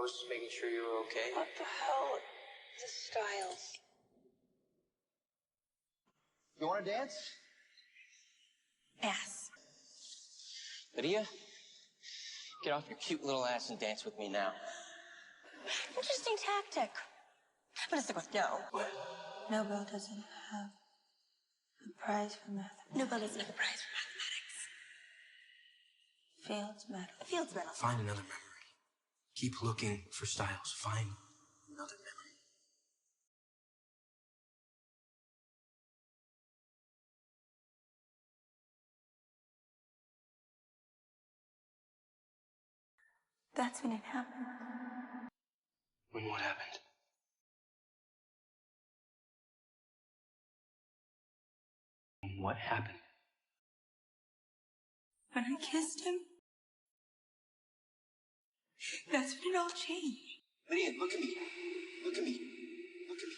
was just making sure you were okay. What the hell? The Stiles. You want to dance? Ass. Lydia, get off your cute little ass and dance with me now. Interesting tactic. I'm gonna stick with no. What? Nobel doesn't have a prize for math. Nobel doesn't have a prize for mathematics. Fields medal. A Fields medal. Find another memory. Keep looking for Stiles. Find another memory. That's when it happened. When what happened? What happened? When I kissed him, that's when it all changed. Lydia, look at me. Look at me. Look at me.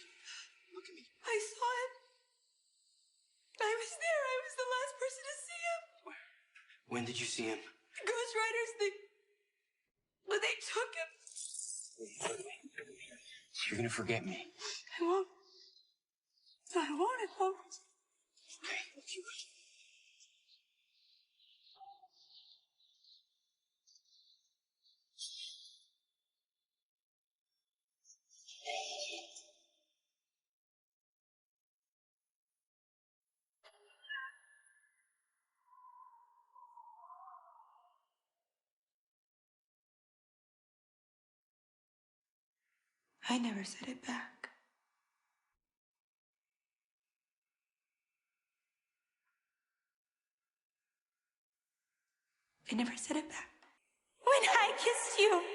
Look at me. I saw him. I was there. I was the last person to see him. When did you see him? Ghost Riders, they took him. Look at me. You're gonna forget me. I won't. I won't. Okay, look you. I never said it back. I never said it back. When I kissed you.